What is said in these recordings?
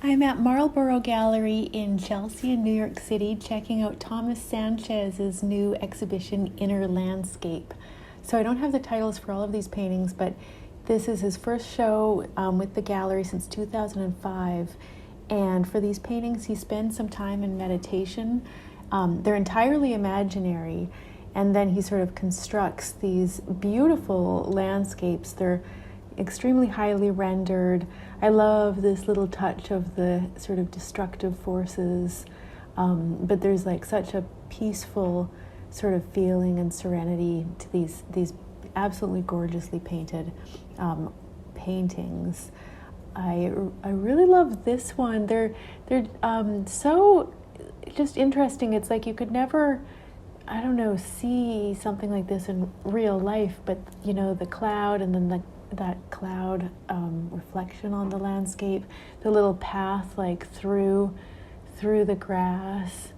I'm at Marlborough Gallery in Chelsea in New York City checking out Tomás Sánchez's new exhibition, Inner Landscape. So I don't have the titles for all of these paintings, but this is his first show with the gallery since 2005. And for these paintings, he spends some time in meditation. They're entirely imaginary. And then he sort of constructs these beautiful landscapes. They're extremely highly rendered. I love this little touch of the sort of destructive forces, but there's like such a peaceful sort of feeling and serenity to these absolutely gorgeously painted paintings. I really love this one. They're so just interesting. It's like you could never, I don't know, see something like this in real life, but you know, the cloud and then that cloud reflection on the landscape, the little path like through the grass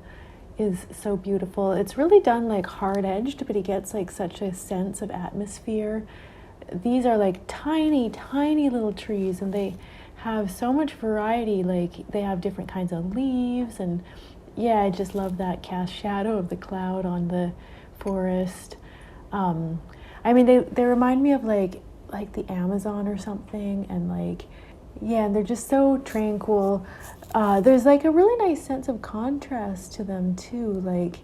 is so beautiful. It's really done like hard edged, but he gets like such a sense of atmosphere. These are like tiny little trees, and they have so much variety. Like they have different kinds of leaves, and yeah, I just love that cast shadow of the cloud on the forest. I mean, they remind me of like the Amazon or something, and like, yeah, and they're just so tranquil. There's like a really nice sense of contrast to them too, like,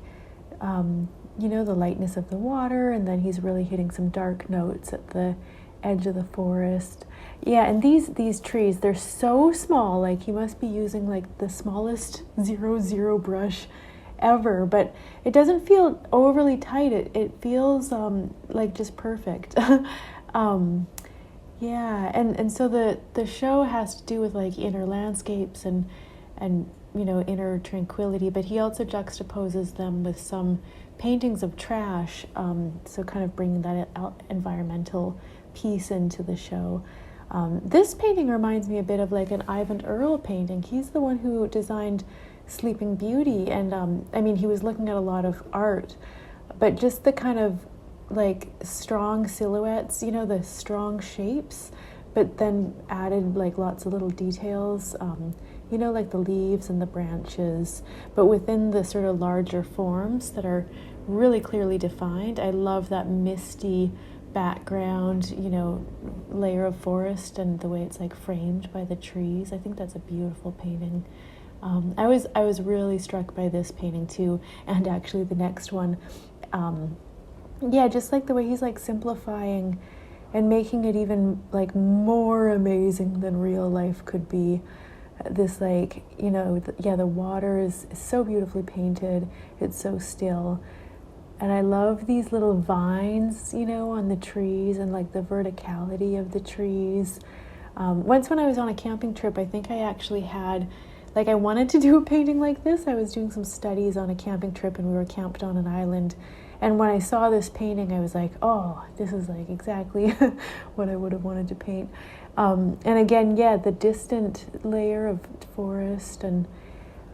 you know, the lightness of the water, and then he's really hitting some dark notes at the edge of the forest. Yeah, and these trees, they're so small, like he must be using like the smallest 0 brush ever, but it doesn't feel overly tight. It feels like just perfect. Yeah, and so the show has to do with like inner landscapes and you know, inner tranquility, but he also juxtaposes them with some paintings of trash, so kind of bringing that environmental piece into the show. This painting reminds me a bit of like an Ivan Earle painting. He's the one who designed Sleeping Beauty, and I mean, he was looking at a lot of art, but just the kind of like strong silhouettes, you know, the strong shapes, but then added like lots of little details, you know, like the leaves and the branches, but within the sort of larger forms that are really clearly defined. I love that misty background, you know, layer of forest and the way it's like framed by the trees. I think that's a beautiful painting. I was really struck by this painting too, and actually the next one. Yeah, just like the way he's like simplifying and making it even like more amazing than real life could be. This like, you know, the water is so beautifully painted. It's so still. And I love these little vines, you know, on the trees and like the verticality of the trees. Once when I was on a camping trip, I think I actually had, like I wanted to do a painting like this. I was doing some studies on a camping trip and we were camped on an island. And when I saw this painting, I was like, oh, this is like exactly what I would have wanted to paint. And again, yeah, the distant layer of forest. And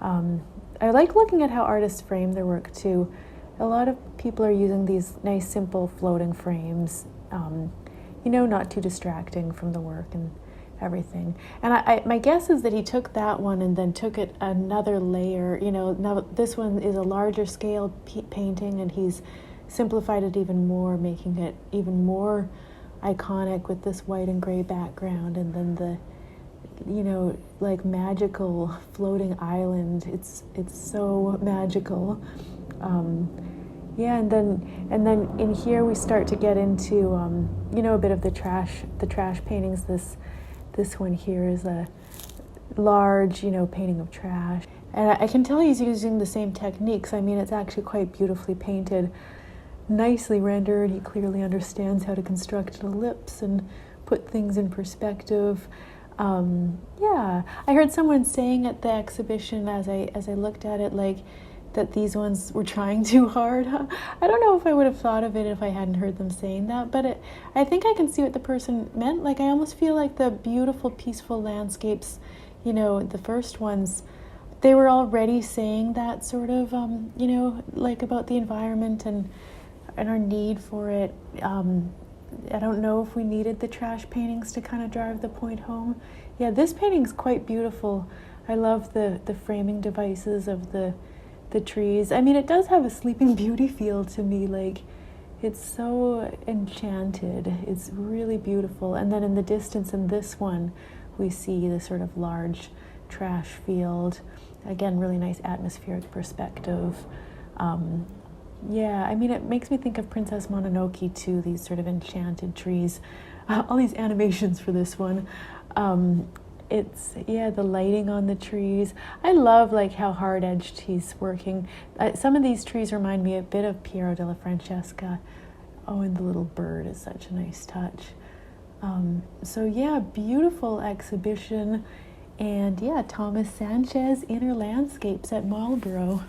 I like looking at how artists frame their work too. A lot of people are using these nice, simple floating frames, you know, not too distracting from the work and everything. And my guess is that he took that one and then took it another layer. You know, now this one is a larger scale painting, and he's simplified it even more, making it even more iconic with this white and gray background, and then the, you know, like magical floating island. It's so magical. Yeah, and then in here we start to get into you know, a bit of the trash paintings. This one here is a large, you know, painting of trash. And I can tell he's using the same techniques. I mean, it's actually quite beautifully painted, nicely rendered. He clearly understands how to construct an ellipse and put things in perspective. Yeah, I heard someone saying at the exhibition as I looked at it, like, that these ones were trying too hard. I don't know if I would have thought of it if I hadn't heard them saying that, but I think I can see what the person meant. Like, I almost feel like the beautiful, peaceful landscapes, you know, the first ones, they were already saying that sort of, you know, like about the environment and our need for it. I don't know if we needed the trash paintings to kind of drive the point home. Yeah, this painting's quite beautiful. I love the framing devices of the trees. I mean, it does have a Sleeping Beauty feel to me. Like, it's so enchanted. It's really beautiful. And then in the distance in this one, we see the sort of large trash field. Again, really nice atmospheric perspective. Yeah, I mean, it makes me think of Princess Mononoke too, these sort of enchanted trees. All these animations for this one. It's, yeah, the lighting on the trees. I love like how hard-edged he's working. Some of these trees remind me a bit of Piero della Francesca. Oh, and the little bird is such a nice touch. So yeah, beautiful exhibition. And yeah, Tomás Sánchez, Inner Landscapes at Marlborough.